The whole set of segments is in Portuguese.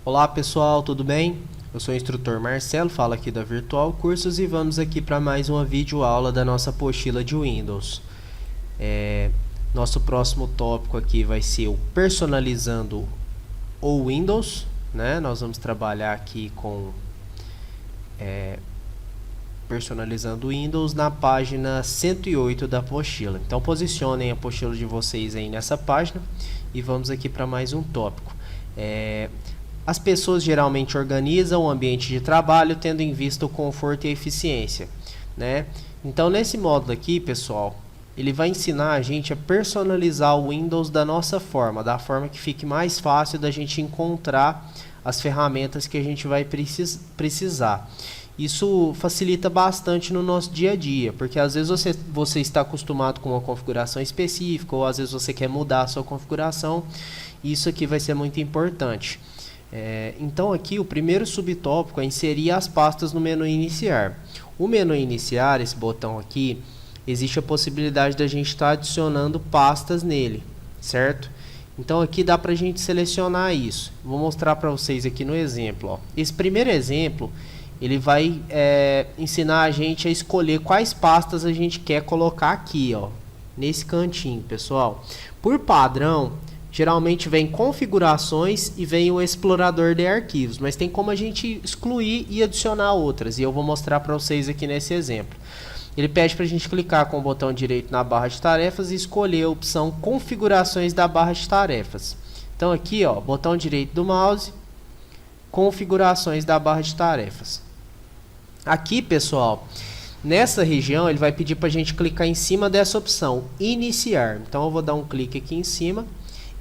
Olá pessoal, tudo bem? Eu sou o instrutor Marcelo, falo aqui da Virtual Cursos e vamos aqui para mais uma videoaula da nossa apostila de Windows. Nosso próximo tópico aqui vai ser o personalizando o Windows, né? Nós vamos trabalhar aqui com personalizando o Windows na página 108 da apostila. Então posicionem a apostila de vocês aí nessa página e vamos aqui para mais um tópico. As pessoas geralmente organizam o ambiente de trabalho tendo em vista o conforto e a eficiência, né? Então nesse módulo aqui, pessoal, ele vai ensinar a gente a personalizar o Windows da nossa forma, da forma que fique mais fácil da gente encontrar as ferramentas que a gente vai precisar. Isso facilita bastante no nosso dia a dia, porque às vezes você está acostumado com uma configuração específica, ou às vezes você quer mudar a sua configuração. Isso aqui vai ser muito importante. Então aqui o primeiro subtópico é inserir as pastas no menu iniciar. O menu iniciar, esse botão aqui, existe a possibilidade da gente estar adicionando pastas nele, certo? Então aqui dá para a gente selecionar isso. Vou mostrar para vocês aqui no exemplo, ó. Esse primeiro exemplo, ele vai ensinar a gente a escolher quais pastas a gente quer colocar aqui, ó, nesse cantinho, pessoal. Por padrão, geralmente vem configurações e vem o explorador de arquivos, mas tem como a gente excluir e adicionar outras, e eu vou mostrar para vocês aqui nesse exemplo. Ele pede para a gente clicar com o botão direito na barra de tarefas e escolher a opção configurações da barra de tarefas. Então aqui, ó, botão direito do mouse, configurações da barra de tarefas. Aqui, pessoal, nessa região ele vai pedir para a gente clicar em cima dessa opção, iniciar. Então eu vou dar um clique aqui em cima.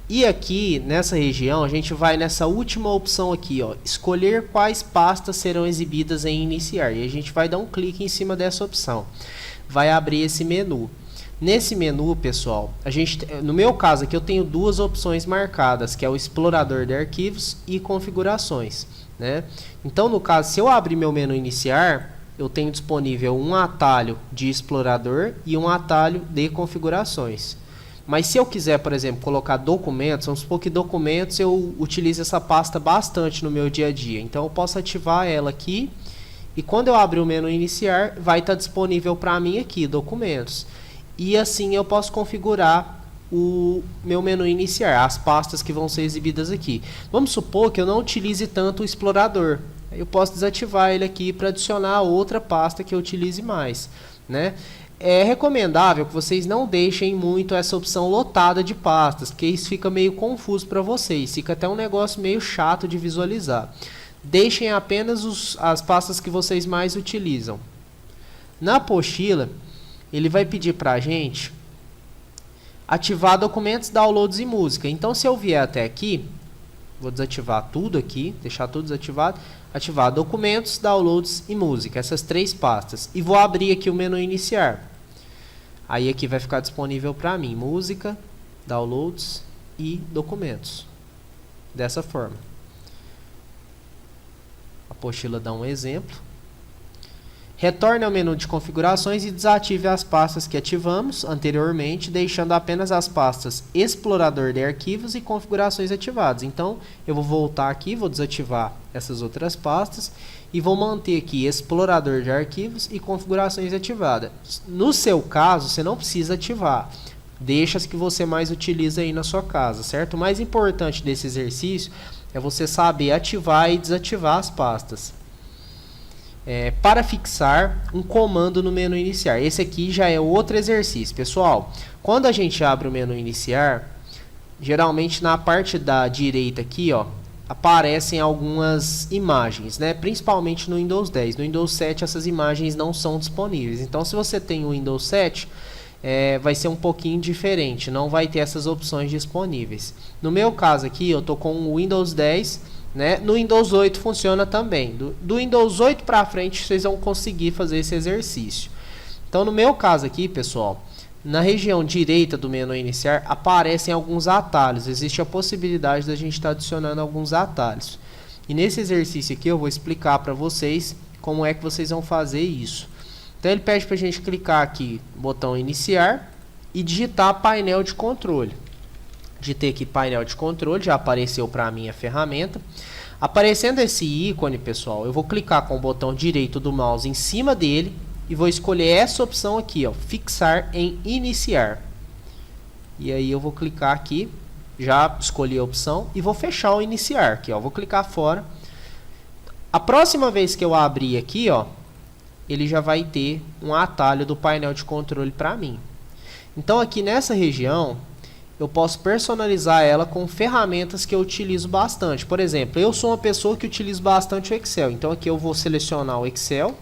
E aqui, nessa região, a gente vai nessa última opção aqui, ó, escolher quais pastas serão exibidas em iniciar. E a gente vai dar um clique em cima dessa opção. Vai abrir esse menu. Nesse menu, pessoal, no meu caso aqui eu tenho duas opções marcadas, que é o explorador de arquivos e configurações, né? Então, no caso, se eu abrir meu menu iniciar, eu tenho disponível um atalho de explorador e um atalho de configurações. Mas se eu quiser, por exemplo, colocar documentos, vamos supor que documentos eu utilizo essa pasta bastante no meu dia a dia. Então eu posso ativar ela aqui e quando eu abrir o menu iniciar, vai estar disponível para mim aqui, documentos. E assim eu posso configurar o meu menu iniciar, as pastas que vão ser exibidas aqui. Vamos supor que eu não utilize tanto o explorador. Eu posso desativar ele aqui para adicionar outra pasta que eu utilize mais, né? É recomendável que vocês não deixem muito essa opção lotada de pastas, porque isso fica meio confuso para vocês, fica até um negócio meio chato de visualizar. Deixem apenas as pastas que vocês mais utilizam. Na apostila, ele vai pedir para a gente ativar documentos, downloads e música. Então, se eu vier até aqui, vou desativar tudo aqui, deixar tudo desativado, ativar documentos, downloads e música, essas três pastas. E vou abrir aqui o menu iniciar. Aí aqui vai ficar disponível para mim música, downloads e documentos. Dessa forma. A apostila dá um exemplo. Retorne ao menu de configurações e desative as pastas que ativamos anteriormente, deixando apenas as pastas explorador de arquivos e configurações ativadas. Então, eu vou voltar aqui, vou desativar essas outras pastas e vou manter aqui explorador de arquivos e configurações ativadas. No seu caso, você não precisa ativar. Deixa as que você mais utiliza aí na sua casa, certo? O mais importante desse exercício é você saber ativar e desativar as pastas. Para fixar um comando no menu iniciar. Esse aqui já é outro exercício. Pessoal, quando a gente abre o menu iniciar, geralmente na parte da direita aqui, ó, aparecem algumas imagens, né? Principalmente no Windows 10. No Windows 7 essas imagens não são disponíveis. Então, se você tem o Windows 7, vai ser um pouquinho diferente. Não vai ter essas opções disponíveis. No meu caso aqui, eu estou com o Windows 10. Né? No Windows 8 funciona também. Do Windows 8 para frente vocês vão conseguir fazer esse exercício. Então no meu caso aqui, pessoal, na região direita do menu iniciar aparecem alguns atalhos. Existe a possibilidade da gente estar adicionando alguns atalhos. E nesse exercício aqui eu vou explicar para vocês como é que vocês vão fazer isso. Então ele pede para a gente clicar aqui no botão iniciar e digitar painel de controle. Digitei aqui painel de controle, já apareceu para mim a ferramenta. Aparecendo esse ícone, pessoal, eu vou clicar com o botão direito do mouse em cima dele e vou escolher essa opção aqui, ó, fixar em iniciar. E aí eu vou clicar aqui, já escolhi a opção e vou fechar o iniciar aqui, ó, vou clicar fora. A próxima vez que eu abrir aqui, ó, ele já vai ter um atalho do painel de controle para mim. Então aqui nessa região eu posso personalizar ela com ferramentas que eu utilizo bastante. Por exemplo, eu sou uma pessoa que utilizo bastante o Excel. Então aqui eu vou selecionar o Excel,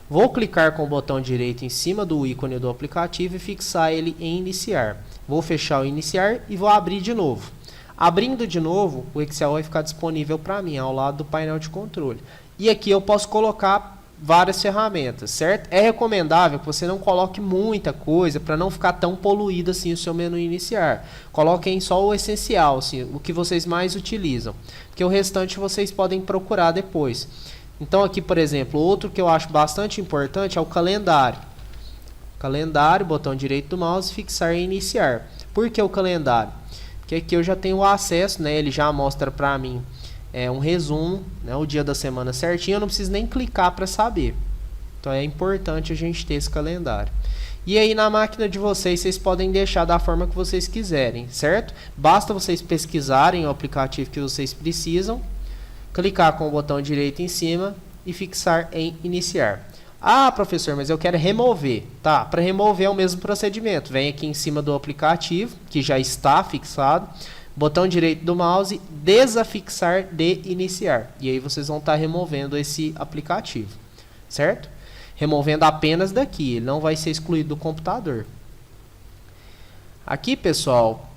vou clicar com o botão direito em cima do ícone do aplicativo e fixar ele em iniciar. Vou fechar o iniciar e vou abrir de novo. Abrindo de novo, o Excel vai ficar disponível para mim ao lado do painel de controle. E aqui eu posso colocar várias ferramentas, certo? É recomendável que você não coloque muita coisa para não ficar tão poluído assim o seu menu iniciar. Coloquem só o essencial, assim, o que vocês mais utilizam, porque o restante vocês podem procurar depois. Então aqui, por exemplo, outro que eu acho bastante importante é o calendário. Calendário, botão direito do mouse, fixar e iniciar. Por que o calendário? Porque aqui eu já tenho o acesso, né? Ele já mostra para mim um resumo, né, o dia da semana certinho, eu não preciso nem clicar para saber. Então é importante a gente ter esse calendário. E aí na máquina de vocês podem deixar da forma que vocês quiserem, certo? Basta vocês pesquisarem o aplicativo que vocês precisam, clicar com o botão direito em cima e fixar em iniciar. Ah, professor, mas eu quero remover. Tá, para remover é o mesmo procedimento. Vem aqui em cima do aplicativo, que já está fixado. Botão direito do mouse, desafixar de iniciar. E aí vocês vão estar removendo esse aplicativo, certo? Removendo apenas daqui, ele não vai ser excluído do computador. Aqui, pessoal,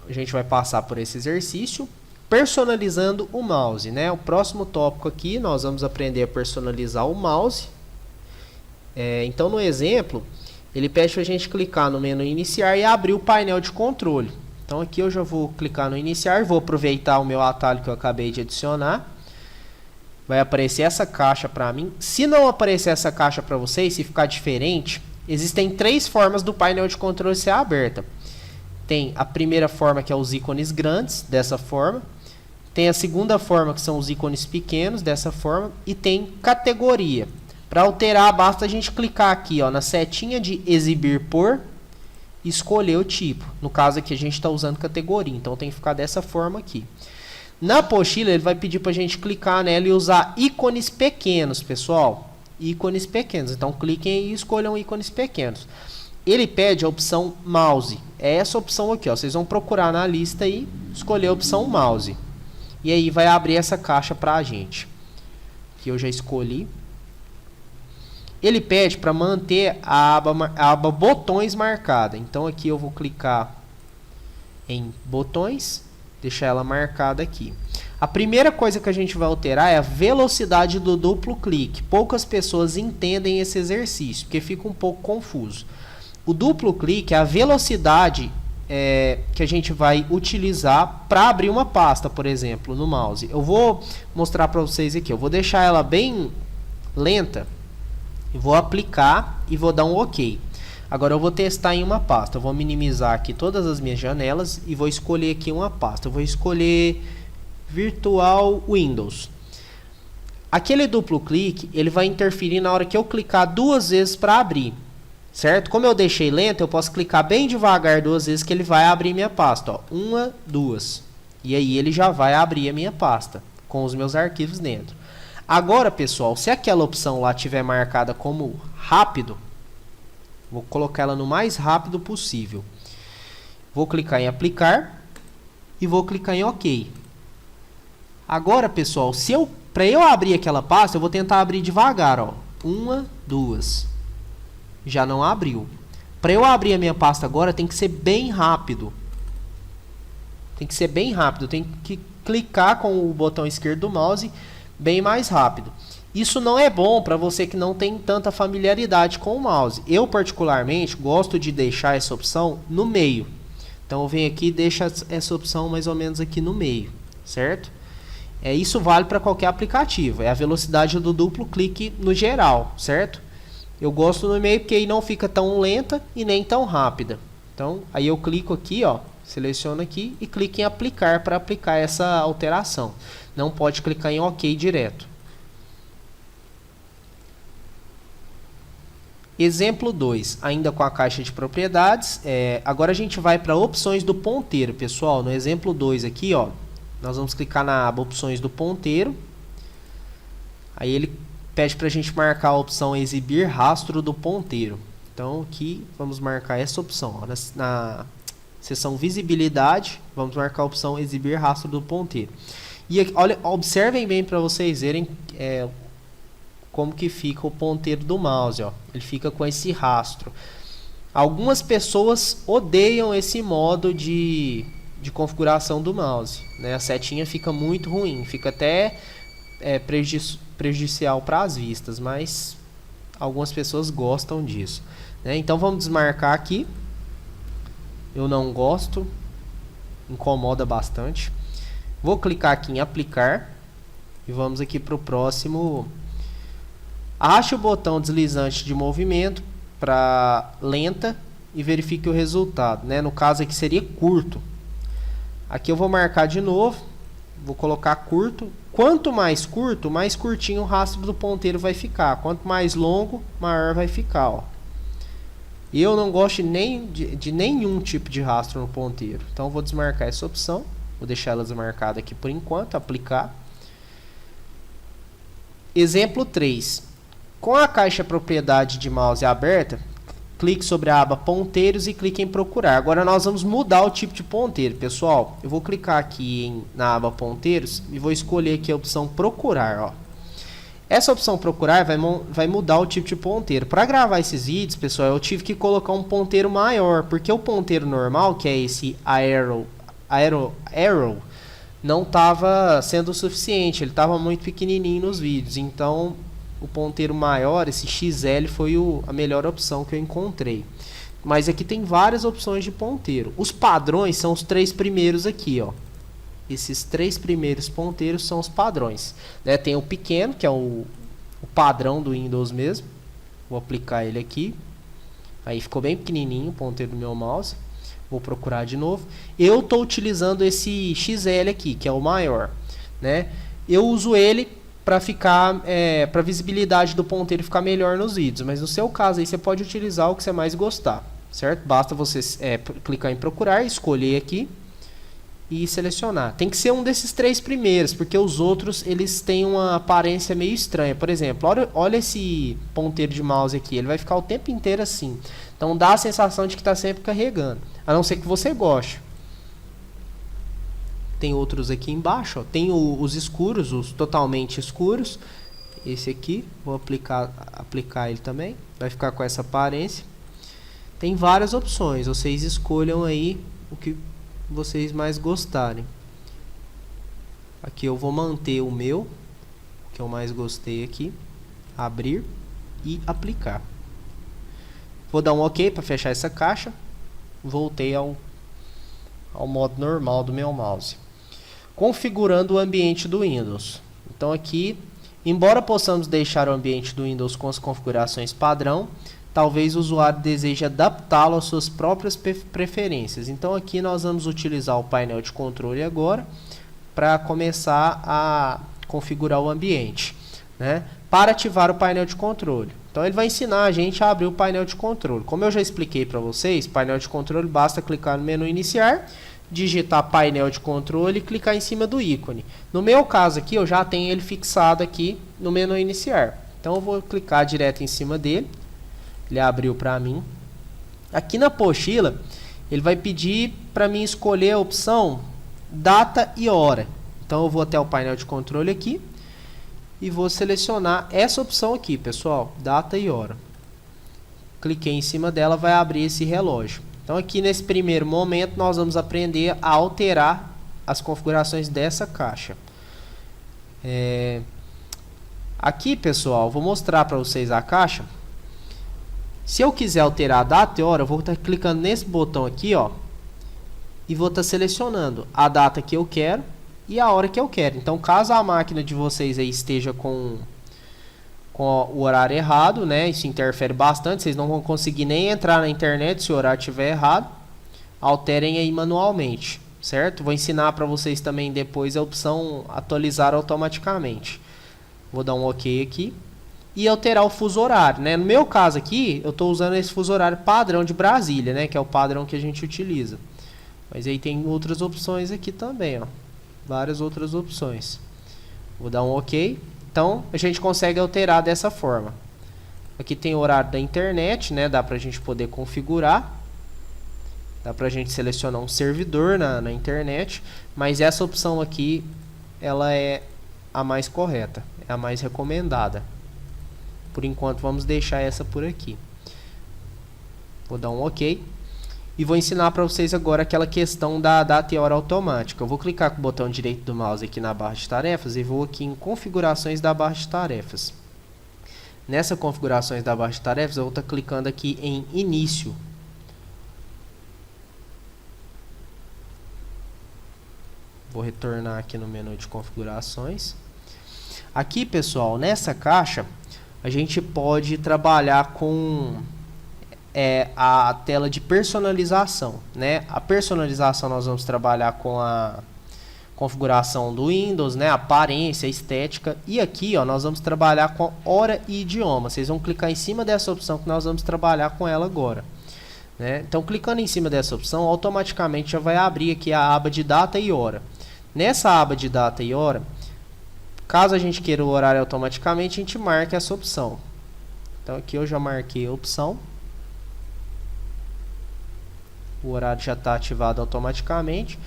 a gente vai passar por esse exercício, personalizando o mouse, né? O próximo tópico aqui, nós vamos aprender a personalizar o mouse. Então, no exemplo, ele pede para a gente clicar no menu iniciar e abrir o painel de controle. Então aqui eu já vou clicar no iniciar, vou aproveitar o meu atalho que eu acabei de adicionar. Vai aparecer essa caixa para mim. Se não aparecer essa caixa para vocês, se ficar diferente, existem 3 formas do painel de controle ser aberta. Tem a primeira forma, que é os ícones grandes, dessa forma. Tem a segunda forma, que são os ícones pequenos, dessa forma. E tem categoria. Para alterar, basta a gente clicar aqui, ó, na setinha de exibir por, escolher o tipo. No caso aqui a gente está usando categoria, então tem que ficar dessa forma aqui. Na apostila ele vai pedir para a gente clicar nela e usar ícones pequenos, pessoal. Ícones pequenos, então cliquem e escolham ícones pequenos. Ele pede a opção mouse, é essa opção aqui, ó. Vocês vão procurar na lista e escolher a opção mouse. E aí vai abrir essa caixa para a gente. Aqui eu já escolhi. Ele pede para manter a aba botões marcada. Então aqui eu vou clicar em botões, deixar ela marcada aqui. A primeira coisa que a gente vai alterar é a velocidade do duplo clique. Poucas pessoas entendem esse exercício, porque fica um pouco confuso. O duplo clique é a velocidade que a gente vai utilizar para abrir uma pasta, por exemplo, no mouse. Eu vou mostrar para vocês aqui. Eu vou deixar ela bem lenta. Eu vou aplicar e vou dar um OK. Agora eu vou testar em uma pasta. Eu vou minimizar aqui todas as minhas janelas e vou escolher aqui uma pasta. Eu vou escolher Virtual Windows. Aquele duplo clique, ele vai interferir na hora que eu clicar 2 vezes para abrir. Certo? Como eu deixei lento, eu posso clicar bem devagar 2 vezes que ele vai abrir minha pasta. Ó. 1, 2. E aí ele já vai abrir a minha pasta com os meus arquivos dentro. Agora, pessoal, se aquela opção lá estiver marcada como rápido, vou colocar ela no mais rápido possível. Vou clicar em aplicar e vou clicar em OK. Agora, pessoal, para eu abrir aquela pasta, eu vou tentar abrir devagar. Ó. 1, 2. Já não abriu. Para eu abrir a minha pasta agora, tem que ser bem rápido. Tem que ser bem rápido. Tem que clicar com o botão esquerdo do mouse bem mais rápido. Isso não é bom para você que não tem tanta familiaridade com o mouse. Eu, particularmente, gosto de deixar essa opção no meio. Então, eu venho aqui e deixo essa opção mais ou menos aqui no meio, certo? Isso vale para qualquer aplicativo. É a velocidade do duplo clique no geral, certo? Eu gosto no meio porque aí não fica tão lenta e nem tão rápida. Então, aí eu clico aqui, ó, seleciono aqui e clico em aplicar para aplicar essa alteração. Não pode clicar em OK direto. Exemplo 2, ainda com a caixa de propriedades. Agora a gente vai para opções do ponteiro, pessoal. No exemplo 2 aqui, ó, nós vamos clicar na aba opções do ponteiro. Aí ele pede para a gente marcar a opção exibir rastro do ponteiro. Então aqui vamos marcar essa opção. Ó, na seção visibilidade, vamos marcar a opção exibir rastro do ponteiro. E aqui, olha, observem bem para vocês verem como que fica o ponteiro do mouse, ó. Ele fica com esse rastro. Algumas pessoas odeiam esse modo de configuração do mouse, né? A setinha fica muito ruim, fica até prejudicial para as vistas, mas algumas pessoas gostam disso, né? Então vamos desmarcar aqui. Eu não gosto, incomoda bastante. Vou clicar aqui em aplicar e vamos aqui para o próximo. Ache o botão deslizante de movimento para lenta e verifique o resultado, né? No caso aqui seria curto. Aqui eu vou marcar de novo, vou colocar curto. Quanto mais curto, mais curtinho o rastro do ponteiro vai ficar. Quanto mais longo, maior vai ficar, ó. Eu não gosto de nenhum tipo de rastro no ponteiro. Então eu vou desmarcar essa opção. Vou deixar ela desmarcada aqui por enquanto, aplicar. Exemplo 3. Com a caixa propriedade de mouse aberta, clique sobre a aba ponteiros e clique em procurar. Agora nós vamos mudar o tipo de ponteiro, pessoal. Eu vou clicar aqui na aba ponteiros e vou escolher aqui a opção procurar, ó. Essa opção procurar vai mudar o tipo de ponteiro. Para gravar esses vídeos, pessoal, eu tive que colocar um ponteiro maior, porque o ponteiro normal, que é esse arrow, não estava sendo o suficiente. Ele estava muito pequenininho nos vídeos. Então o ponteiro maior, esse XL, foi a melhor opção que eu encontrei. Mas aqui tem várias opções de ponteiro. Os padrões são os 3 primeiros aqui, ó. Esses 3 primeiros ponteiros são os padrões, né? Tem o pequeno, que é o padrão do Windows mesmo. Vou aplicar ele aqui. Aí ficou bem pequenininho o ponteiro do meu mouse. Vou procurar de novo. Eu estou utilizando esse XL aqui, que é o maior, né? Eu uso ele para ficar, para a visibilidade do ponteiro ficar melhor nos vídeos. Mas no seu caso aí você pode utilizar o que você mais gostar, certo? Basta você clicar em procurar, escolher aqui e selecionar. Tem que ser um desses 3 primeiros, porque os outros eles têm uma aparência meio estranha. Por exemplo, olha esse ponteiro de mouse aqui, ele vai ficar o tempo inteiro assim. Então dá a sensação de que está sempre carregando, a não ser que você goste. Tem outros aqui embaixo, ó. Tem os escuros, os totalmente escuros. Esse aqui, vou aplicar ele também. Vai ficar com essa aparência. Tem várias opções, vocês escolham aí o que vocês mais gostarem. Aqui eu vou manter o meu, que eu mais gostei aqui. Abrir e aplicar. Vou dar um OK para fechar essa caixa. Voltei ao modo normal do meu mouse. Configurando o ambiente do Windows. Então aqui, embora possamos deixar o ambiente do Windows com as configurações padrão, talvez o usuário deseje adaptá-lo às suas próprias preferências. Então aqui nós vamos utilizar o painel de controle agora para começar a configurar o ambiente, né? Para ativar o painel de controle. Então ele vai ensinar a gente a abrir o painel de controle. Como eu já expliquei para vocês, painel de controle basta clicar no menu iniciar, digitar painel de controle e clicar em cima do ícone. No meu caso aqui, eu já tenho ele fixado aqui no menu iniciar. Então eu vou clicar direto em cima dele. Ele abriu para mim. Aqui na apostila, ele vai pedir para mim escolher a opção data e hora. Então eu vou até o painel de controle aqui e vou selecionar essa opção aqui, pessoal, data e hora. Cliquei em cima dela, vai abrir esse relógio. Então aqui nesse primeiro momento nós vamos aprender a alterar as configurações dessa caixa. Aqui, pessoal, vou mostrar para vocês a caixa. Se eu quiser alterar a data e hora, eu vou estar clicando nesse botão aqui, ó, e vou estar selecionando a data que eu quero e a hora que eu quero. Então, caso a máquina de vocês aí esteja com o horário errado, né? Isso interfere bastante, vocês não vão conseguir nem entrar na internet se o horário estiver errado. alterem aí manualmente, certo? Vou ensinar para vocês também depois a opção atualizar automaticamente. Vou dar um OK aqui e alterar o fuso horário, né? No meu caso aqui, eu estou usando esse fuso horário padrão de Brasília, né? Que é o padrão que a gente utiliza. Mas aí tem outras opções aqui também, ó. Várias outras opções. Vou dar um OK. Então, a gente consegue alterar dessa forma. Aqui tem o horário da internet, né? Dá para a gente poder configurar. Dá para a gente selecionar um servidor na internet. Mas essa opção aqui, ela é a mais correta. É a mais recomendada. Por enquanto, vamos deixar essa por aqui. Vou dar um OK. E vou ensinar para vocês agora aquela questão da data e hora automática. Eu vou clicar com o botão direito do mouse aqui na barra de tarefas e vou aqui em configurações da barra de tarefas. Nessa configurações da barra de tarefas, eu vou estar clicando aqui em início. Vou retornar aqui no menu de configurações. Aqui, pessoal, nessa caixa, a gente pode trabalhar com a tela de personalização, né? A personalização nós vamos trabalhar com a configuração do Windows, né? Aparência, estética. E aqui, ó, nós vamos trabalhar com hora e idioma. Vocês vão clicar em cima dessa opção que nós vamos trabalhar com ela agora, né? Então, clicando em cima dessa opção, automaticamente já vai abrir aqui a aba de data e hora. Nessa aba de data e hora, caso a gente queira o horário automaticamente, a gente marca essa opção. Então aqui eu já marquei a opção. O horário já está ativado automaticamente.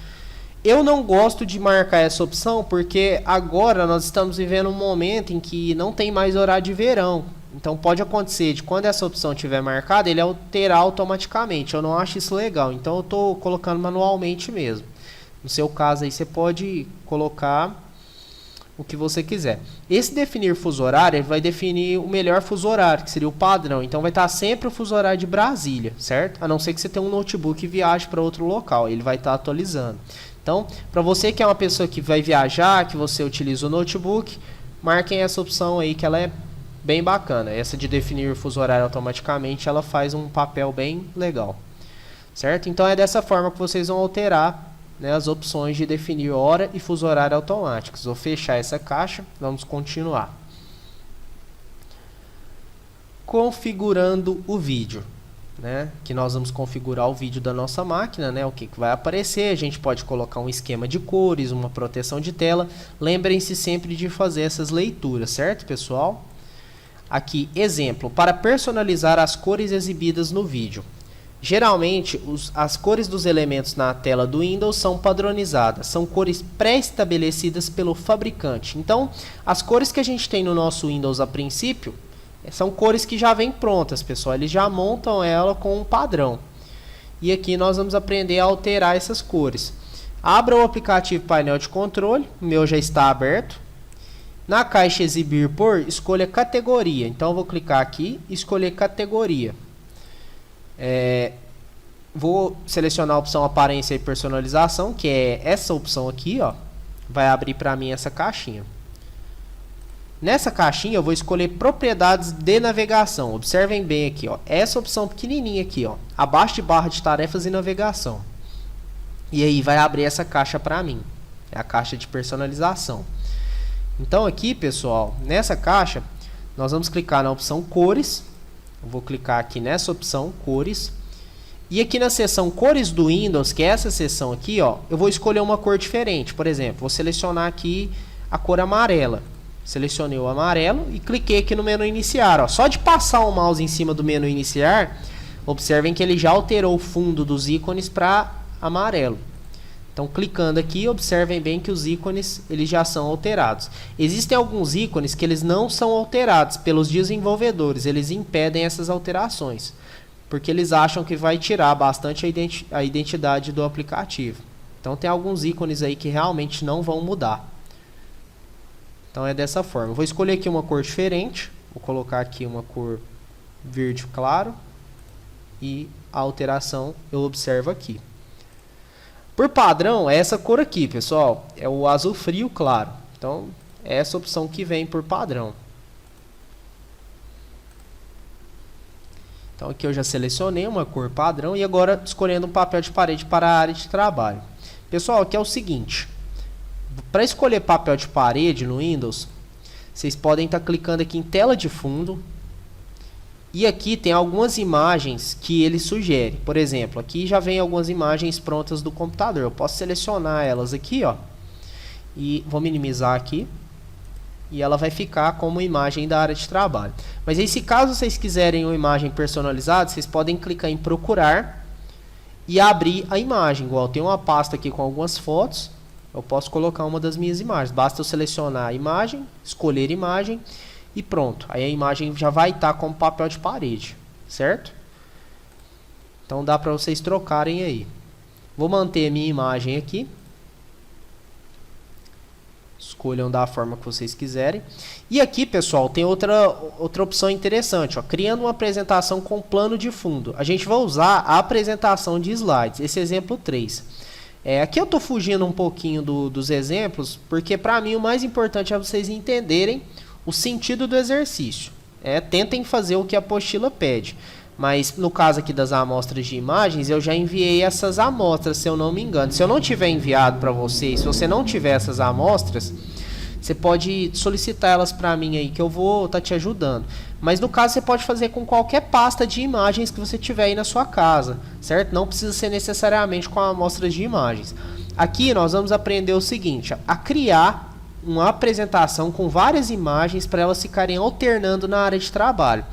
Eu não gosto de marcar essa opção porque agora nós estamos vivendo um momento em que não tem mais horário de verão. Então pode acontecer de quando essa opção estiver marcada, ele alterar automaticamente. Eu não acho isso legal, então eu estou colocando manualmente mesmo. No seu caso aí você pode colocar o que você quiser. Esse definir fuso horário, ele vai definir o melhor fuso horário, que seria o padrão. Então vai estar sempre o fuso horário de Brasília, certo? A não ser que você tenha um notebook e viaje para outro local, ele vai estar atualizando. Então, para você que é uma pessoa que vai viajar, que você utiliza o notebook, marquem essa opção aí que ela é bem bacana. Essa de definir o fuso horário automaticamente, ela faz um papel bem legal, certo? Então é dessa forma que vocês vão alterar, né, as opções de definir hora e fuso horário automáticos. Vou fechar essa caixa, vamos continuar. Configurando o vídeo, né, que nós vamos configurar o vídeo da nossa máquina, né, o que vai aparecer. A gente pode colocar um esquema de cores, uma proteção de tela. Lembrem-se sempre de fazer essas leituras, certo, pessoal? Aqui, exemplo, para personalizar as cores exibidas no vídeo. Geralmente, as cores dos elementos na tela do Windows são padronizadas, são cores pré-estabelecidas pelo fabricante. Então, as cores que a gente tem no nosso Windows a princípio, são cores que já vêm prontas, pessoal. Eles já montam ela com um padrão. E aqui nós vamos aprender a alterar essas cores. Abra o aplicativo painel de controle, o meu já está aberto. Na caixa exibir por, escolha categoria. Então, eu vou clicar aqui e escolher categoria. Vou selecionar a opção aparência e personalização, que é essa opção aqui, ó. Vai abrir para mim essa caixinha. Nessa caixinha eu vou escolher propriedades de navegação. Observem bem aqui, ó, essa opção pequenininha aqui, ó, abaixo de barra de tarefas e navegação. E aí vai abrir essa caixa para mim. É a caixa de personalização. Então aqui, pessoal, nessa caixa nós vamos clicar na opção cores. Eu vou clicar aqui nessa opção, cores. E aqui na seção cores do Windows, que é essa seção aqui, ó, eu vou escolher uma cor diferente. Por exemplo, vou selecionar aqui a cor amarela. Selecionei o amarelo e cliquei aqui no menu iniciar. Ó. Só de passar o mouse em cima do menu iniciar, observem que ele já alterou o fundo dos ícones para amarelo. Então, clicando aqui, observem bem que os ícones eles já são alterados. Existem alguns ícones que eles não são alterados pelos desenvolvedores, eles impedem essas alterações, porque eles acham que vai tirar bastante a identidade do aplicativo. Então, tem alguns ícones aí que realmente não vão mudar. Então, é dessa forma. Eu vou escolher aqui uma cor diferente, vou colocar aqui uma cor verde claro, e a alteração eu observo aqui. Por padrão, é essa cor aqui, pessoal. É o azul frio claro. Então, é essa opção que vem por padrão. Então aqui eu já selecionei uma cor padrão e agora escolhendo um papel de parede para a área de trabalho. Pessoal, aqui é o seguinte, para escolher papel de parede no Windows, vocês podem estar clicando aqui em tela de fundo e aqui tem algumas imagens que ele sugere. Por exemplo, aqui já vem algumas imagens prontas do computador. Eu posso selecionar elas aqui, ó, e vou minimizar aqui. E ela vai ficar como imagem da área de trabalho. Mas aí, se caso vocês quiserem uma imagem personalizada, vocês podem clicar em procurar e abrir a imagem. Igual tem uma pasta aqui com algumas fotos, eu posso colocar uma das minhas imagens. Basta eu selecionar a imagem, escolher imagem e pronto. Aí a imagem já vai estar como papel de parede, certo? Então dá para vocês trocarem aí. Vou manter a minha imagem aqui. Escolham da forma que vocês quiserem. E aqui, pessoal, tem outra opção interessante, ó, criando uma apresentação com plano de fundo. A gente vai usar a apresentação de slides, esse exemplo 3. Aqui eu estou fugindo um pouquinho dos exemplos, porque para mim o mais importante é vocês entenderem o sentido do exercício. Tentem fazer o que a apostila pede. Mas no caso aqui das amostras de imagens, eu já enviei essas amostras, se eu não me engano. Se eu não tiver enviado para vocês, se você não tiver essas amostras, você pode solicitar elas para mim aí, que eu vou estar te ajudando. Mas no caso você pode fazer com qualquer pasta de imagens que você tiver aí na sua casa, certo? Não precisa ser necessariamente com amostras de imagens. Aqui nós vamos aprender o seguinte, a criar uma apresentação com várias imagens para elas ficarem alternando na área de trabalho.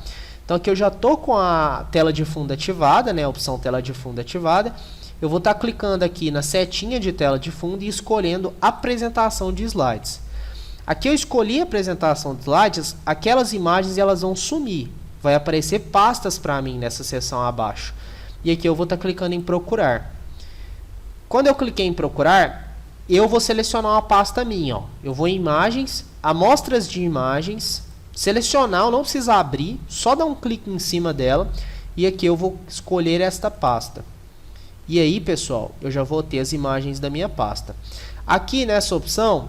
Então aqui eu já estou com a tela de fundo ativada, né, a opção tela de fundo ativada. Eu vou estar clicando aqui na setinha de tela de fundo e escolhendo apresentação de slides. Aqui eu escolhi a apresentação de slides, aquelas imagens elas vão sumir. Vai aparecer pastas para mim nessa seção abaixo. E aqui eu vou estar clicando em procurar. Quando eu cliquei em procurar, eu vou selecionar uma pasta minha. Ó. Eu vou em imagens, amostras de imagens, selecionar, eu não precisa abrir, só dar um clique em cima dela e aqui eu vou escolher esta pasta. E aí, pessoal, eu já vou ter as imagens da minha pasta. Aqui nessa opção,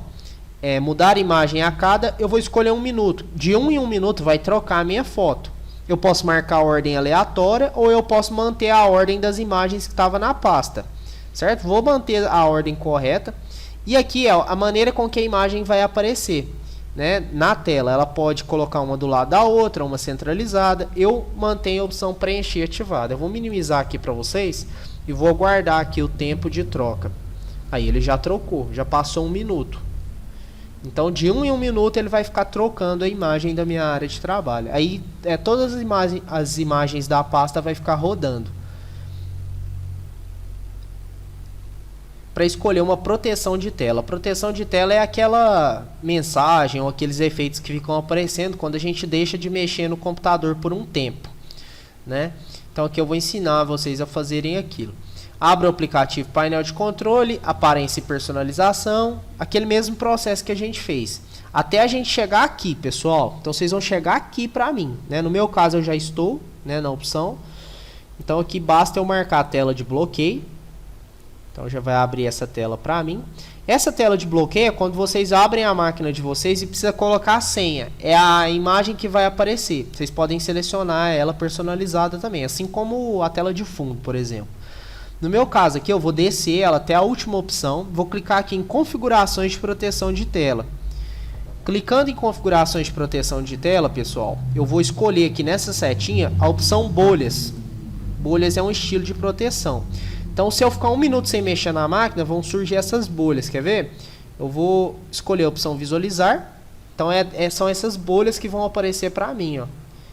mudar imagem a cada, eu vou escolher 1 minuto. De 1 em 1 minuto vai trocar a minha foto. Eu posso marcar a ordem aleatória ou eu posso manter a ordem das imagens que estava na pasta. Certo? Vou manter a ordem correta. E aqui é a maneira com que a imagem vai aparecer. Né? Na tela, ela pode colocar uma do lado da outra, uma centralizada. Eu mantenho a opção preencher ativada. Eu vou minimizar aqui para vocês e vou aguardar aqui o tempo de troca. Aí ele já trocou, já passou 1 minuto. Então de 1 em 1 minuto ele vai ficar trocando a imagem da minha área de trabalho. Aí todas as imagens da pasta vai ficar rodando. Para escolher uma proteção de tela. A proteção de tela é aquela mensagem ou aqueles efeitos que ficam aparecendo quando a gente deixa de mexer no computador por um tempo, né? Então aqui eu vou ensinar vocês a fazerem aquilo. Abra o aplicativo painel de controle, aparência e personalização, aquele mesmo processo que a gente fez. Até a gente chegar aqui, pessoal. Então vocês vão chegar aqui para mim, né? No meu caso eu já estou, né, na opção. Então aqui basta eu marcar a tela de bloqueio. Então já vai abrir essa tela para mim. Essa tela de bloqueio é quando vocês abrem a máquina de vocês e precisa colocar a senha. É a imagem que vai aparecer. Vocês podem selecionar ela personalizada também, assim como a tela de fundo, por exemplo. No meu caso aqui eu vou descer ela até a última opção. Vou clicar aqui em configurações de proteção de tela. Clicando em configurações de proteção de tela, pessoal, eu vou escolher aqui nessa setinha a opção bolhas. Bolhas é um estilo de proteção. Então, se eu ficar 1 minuto sem mexer na máquina, vão surgir essas bolhas, quer ver? Eu vou escolher a opção visualizar. Então, são essas bolhas que vão aparecer para mim, ó.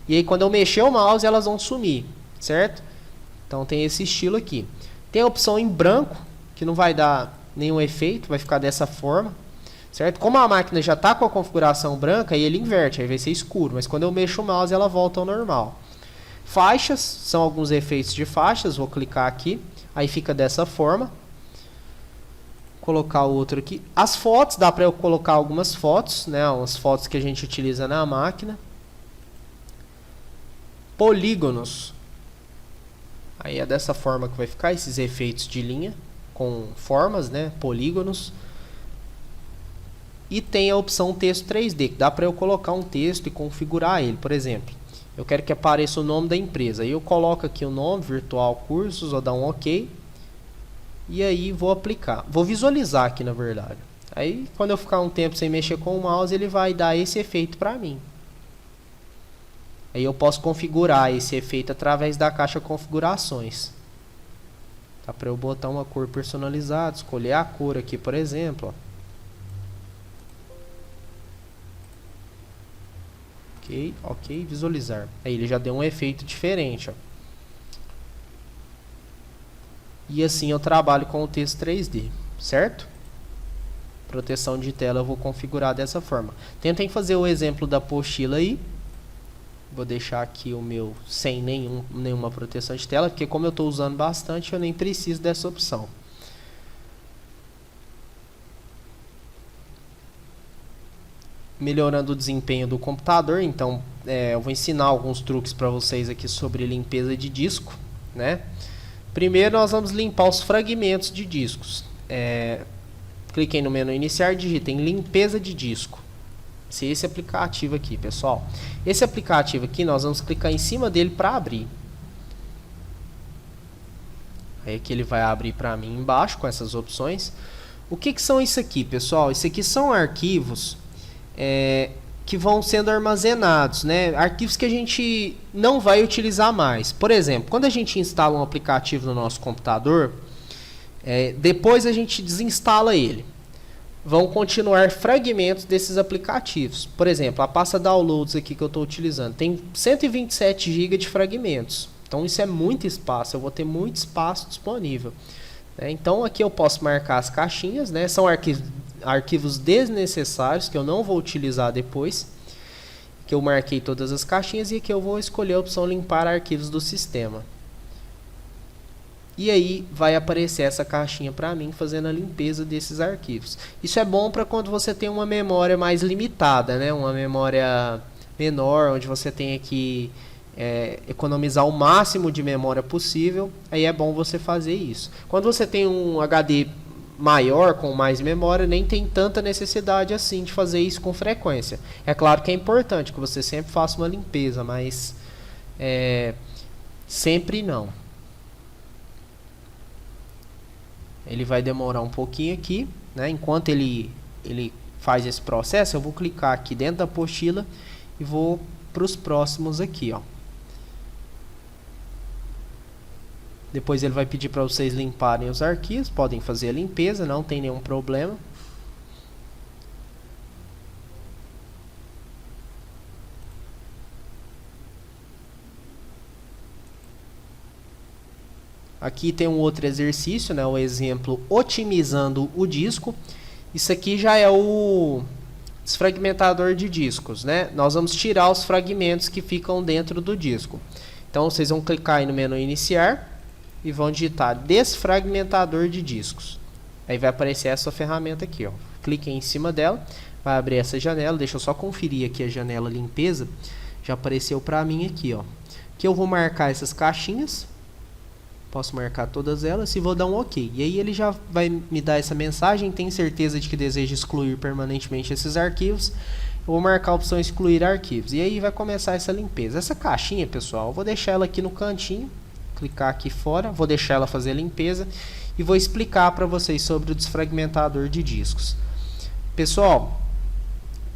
E aí, quando eu mexer o mouse, elas vão sumir, certo? Então, tem esse estilo aqui. Tem a opção em branco, que não vai dar nenhum efeito, vai ficar dessa forma, certo? Como a máquina já está com a configuração branca, aí ele inverte, aí vai ser escuro. Mas quando eu mexo o mouse, ela volta ao normal. Faixas, são alguns efeitos de faixas, vou clicar aqui. Aí fica dessa forma. Vou colocar o outro aqui. As fotos, dá para eu colocar algumas fotos, né? As fotos que a gente utiliza na máquina. Polígonos. Aí é dessa forma que vai ficar esses efeitos de linha com formas, né? Polígonos. E tem a opção texto 3D, que dá para eu colocar um texto e configurar ele. Por exemplo, Eu quero que apareça o nome da empresa. Aí eu coloco aqui o nome, Virtual Cursos, vou dar um OK. E aí vou aplicar. Vou visualizar aqui, na verdade. Aí, quando eu ficar um tempo sem mexer com o mouse, ele vai dar esse efeito para mim. Aí eu posso configurar esse efeito através da caixa configurações. Tá, para eu botar uma cor personalizada, escolher a cor aqui, por exemplo. Ó. Ok, visualizar. Aí ele já deu um efeito diferente, ó. E assim eu trabalho com o texto 3D, certo? Proteção de tela eu vou configurar dessa forma. Tentem fazer o exemplo da apostila aí. Vou deixar aqui o meu sem nenhuma proteção de tela, porque como eu estou usando bastante, eu nem preciso dessa opção. Melhorando o desempenho do computador, então eu vou ensinar alguns truques para vocês aqui sobre limpeza de disco, né? Primeiro nós vamos limpar os fragmentos de discos. Cliquem no menu iniciar, digitem limpeza de disco. Esse aplicativo aqui, pessoal. Esse aplicativo aqui nós vamos clicar em cima dele para abrir. Aí aqui ele vai abrir para mim embaixo com essas opções. O que são isso aqui, pessoal? Isso aqui são arquivos que vão sendo armazenados, né? Arquivos que a gente não vai utilizar mais. Por exemplo, quando a gente instala um aplicativo no nosso computador, depois a gente desinstala ele. Vão continuar fragmentos desses aplicativos. Por exemplo, a pasta Downloads aqui que eu estou utilizando tem 127 GB de fragmentos. Então isso é muito espaço, eu vou ter muito espaço disponível. Então aqui eu posso marcar as caixinhas, né? São arquivos desnecessários que eu não vou utilizar depois, que eu marquei todas as caixinhas, e aqui eu vou escolher a opção limpar arquivos do sistema. E aí vai aparecer essa caixinha para mim fazendo a limpeza desses arquivos. Isso é bom para quando você tem uma memória mais limitada, né? Uma memória menor, onde você tem que economizar o máximo de memória possível. Aí é bom você fazer isso. Quando você tem um HD maior, com mais memória, nem tem tanta necessidade assim de fazer isso com frequência. É claro que é importante que você sempre faça uma limpeza, mas sempre não. Ele vai demorar um pouquinho aqui, né? Enquanto ele faz esse processo, eu vou clicar aqui dentro da apostila e vou para os próximos aqui, ó. Depois ele vai pedir para vocês limparem os arquivos, podem fazer a limpeza, não tem nenhum problema. Aqui tem um outro exercício, né? O exemplo otimizando o disco. Isso aqui já é o desfragmentador de discos, né? Nós vamos tirar os fragmentos que ficam dentro do disco. Então vocês vão clicar aí no menu iniciar e vão digitar desfragmentador de discos. Aí vai aparecer essa ferramenta aqui, ó. Cliquem em cima dela, vai abrir essa janela. Deixa eu só conferir aqui a janela limpeza. Já apareceu para mim aqui, ó. Que eu vou marcar essas caixinhas. Posso marcar todas elas e vou dar um OK. E aí ele já vai me dar essa mensagem. Tem certeza de que deseja excluir permanentemente esses arquivos? Eu vou marcar a opção excluir arquivos. E aí vai começar essa limpeza. Essa caixinha, pessoal, eu vou deixar ela aqui no cantinho. Clicar aqui fora. Vou deixar ela fazer a limpeza. E vou explicar para vocês sobre o desfragmentador de discos. Pessoal,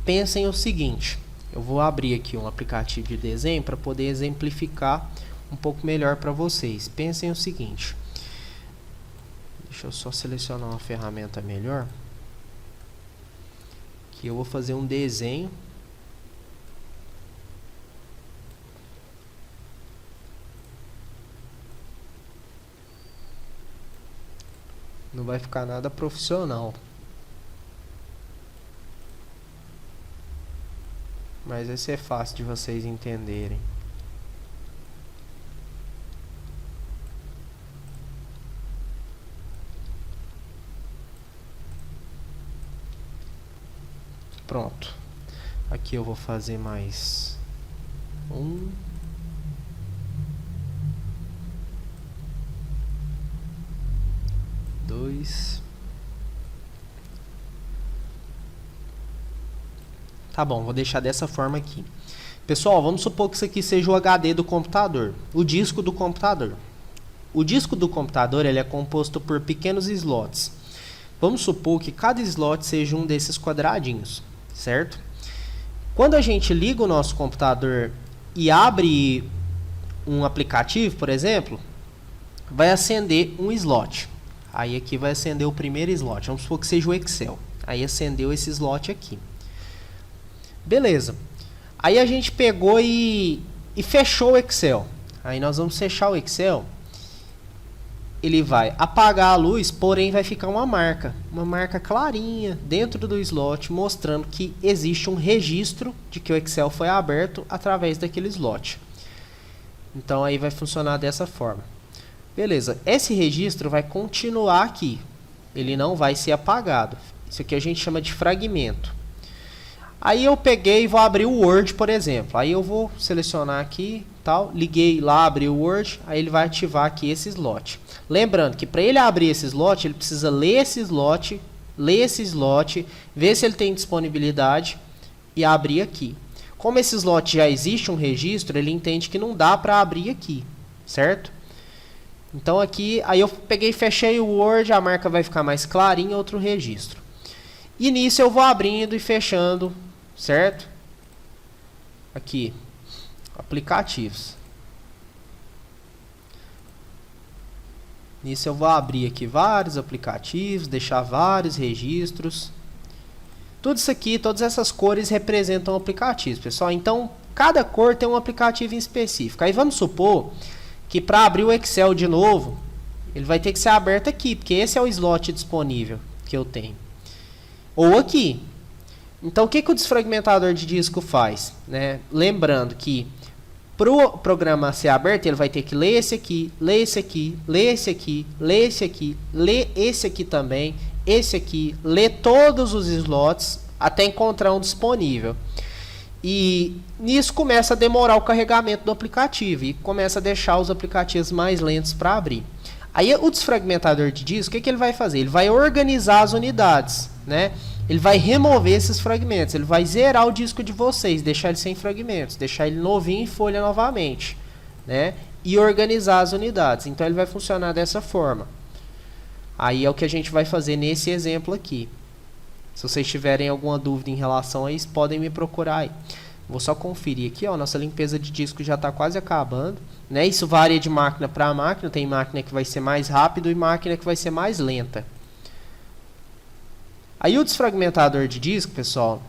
pensem o seguinte. Eu vou abrir aqui um aplicativo de desenho para poder exemplificar um pouco melhor para vocês. Pensem o seguinte. Deixa eu só selecionar uma ferramenta melhor. Que eu vou fazer um desenho. Não vai ficar nada profissional. Mas vai ser fácil de vocês entenderem. Pronto. Aqui eu vou fazer mais um. Dois. Tá bom, vou deixar dessa forma aqui. Pessoal, vamos supor que isso aqui seja o HD do computador, o disco do computador. O disco do computador ele é composto por pequenos slots. Vamos supor que cada slot seja um desses quadradinhos, certo? Quando a gente liga o nosso computador e abre um aplicativo, por exemplo, vai acender um slot. Aí aqui vai acender o primeiro slot. Vamos supor que seja o Excel. Aí acendeu esse slot aqui. Beleza. Aí a gente pegou e fechou o Excel. Aí nós vamos fechar o Excel. Ele vai apagar a luz, porém vai ficar uma marca clarinha dentro do slot, mostrando que existe um registro de que o Excel foi aberto através daquele slot. Então aí vai funcionar dessa forma. Beleza, esse registro vai continuar aqui, ele não vai ser apagado. Isso aqui a gente chama de fragmento. Aí eu peguei e vou abrir o Word, por exemplo. Aí eu vou selecionar aqui, tal, liguei lá, abri o Word, aí ele vai ativar aqui esse slot. Lembrando que para ele abrir esse slot, ele precisa ler esse slot, ver se ele tem disponibilidade e abrir aqui. Como esse slot já existe um registro, ele entende que não dá para abrir aqui, certo? Então aqui, aí eu peguei e fechei o Word, a marca vai ficar mais clarinha, outro registro. E nisso eu vou abrindo e fechando, certo? Aqui, aplicativos. Nisso eu vou abrir aqui vários aplicativos, deixar vários registros. Tudo isso aqui, todas essas cores representam aplicativos, pessoal. Então, cada cor tem um aplicativo em específico. Aí vamos supor que para abrir o Excel de novo, ele vai ter que ser aberto aqui, porque esse é o slot disponível que eu tenho. Ou aqui. Então, o que o desfragmentador de disco faz? Né? Lembrando que para o programa ser aberto, ele vai ter que ler esse aqui, ler esse aqui, ler esse aqui, ler esse aqui, ler esse aqui também, esse aqui, ler todos os slots até encontrar um disponível. E nisso começa a demorar o carregamento do aplicativo e começa a deixar os aplicativos mais lentos para abrir. Aí o desfragmentador de disco, o que ele vai fazer? Ele vai organizar as unidades, né? Ele vai remover esses fragmentos, ele vai zerar o disco de vocês, deixar ele sem fragmentos, deixar ele novinho em folha novamente, né? E organizar as unidades. Então ele vai funcionar dessa forma. Aí é o que a gente vai fazer nesse exemplo aqui. Se vocês tiverem alguma dúvida em relação a isso, podem me procurar aí. Vou só conferir aqui, ó, nossa limpeza de disco já está quase acabando, né? Isso varia de máquina para máquina, tem máquina que vai ser mais rápido e máquina que vai ser mais lenta. Aí o desfragmentador de disco, pessoal,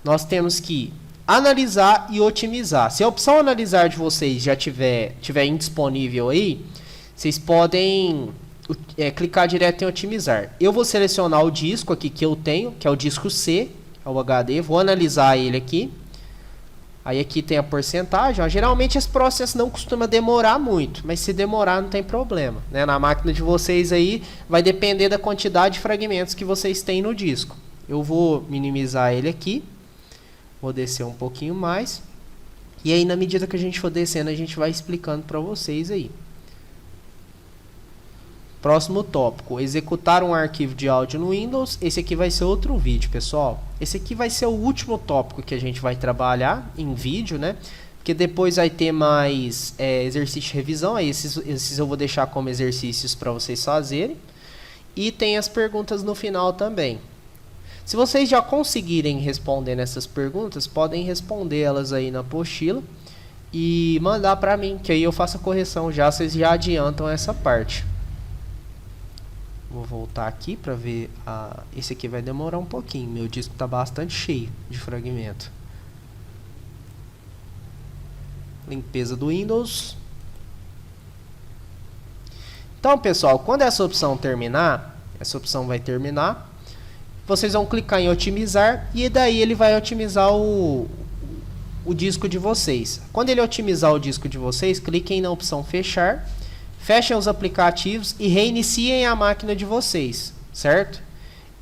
nós temos que analisar e otimizar. Se a opção analisar de vocês já tiver indisponível aí, vocês podem clicar direto em otimizar. Eu vou selecionar o disco aqui que eu tenho, que é o disco C, é o HD, vou analisar ele aqui. Aí aqui tem a porcentagem, ó. Geralmente esse processo não costuma demorar muito, mas se demorar não tem problema, né? Na máquina de vocês aí vai depender da quantidade de fragmentos que vocês têm no disco. Eu vou minimizar ele aqui, vou descer um pouquinho mais, e aí na medida que a gente for descendo a gente vai explicando para vocês aí. Próximo tópico, executar um arquivo de áudio no Windows. Esse aqui vai ser outro vídeo, pessoal. Esse aqui vai ser o último tópico que a gente vai trabalhar em vídeo, né? Porque depois vai ter mais exercício de revisão. Aí esses eu vou deixar como exercícios para vocês fazerem. E tem as perguntas no final também. Se vocês já conseguirem responder nessas perguntas, podem responder elas aí na apostila e mandar para mim, que aí eu faço a correção já, vocês já adiantam essa parte. Vou voltar aqui para ver. Esse aqui vai demorar um pouquinho. Meu disco está bastante cheio de fragmento. Limpeza do Windows. Então, pessoal, quando essa opção terminar, essa opção vai terminar, vocês vão clicar em otimizar e daí ele vai otimizar o disco de vocês. Quando ele otimizar o disco de vocês, cliquem na opção fechar. Fechem os aplicativos e reiniciem a máquina de vocês, certo?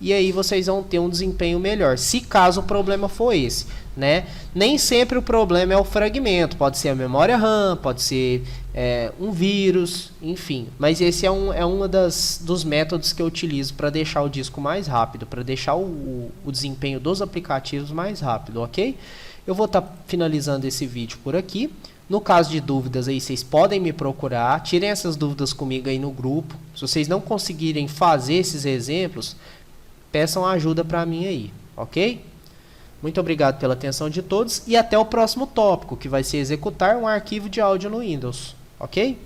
E aí vocês vão ter um desempenho melhor, se caso o problema for esse, né? Nem sempre o problema é o fragmento, pode ser a memória RAM, pode ser um vírus, enfim. Mas esse é um dos métodos que eu utilizo para deixar o disco mais rápido, para deixar o desempenho dos aplicativos mais rápido, ok? Eu vou estar finalizando esse vídeo por aqui. No caso de dúvidas aí, vocês podem me procurar, tirem essas dúvidas comigo aí no grupo. Se vocês não conseguirem fazer esses exemplos, peçam ajuda para mim aí, ok? Muito obrigado pela atenção de todos e até o próximo tópico, que vai ser executar um arquivo de áudio no Windows, ok?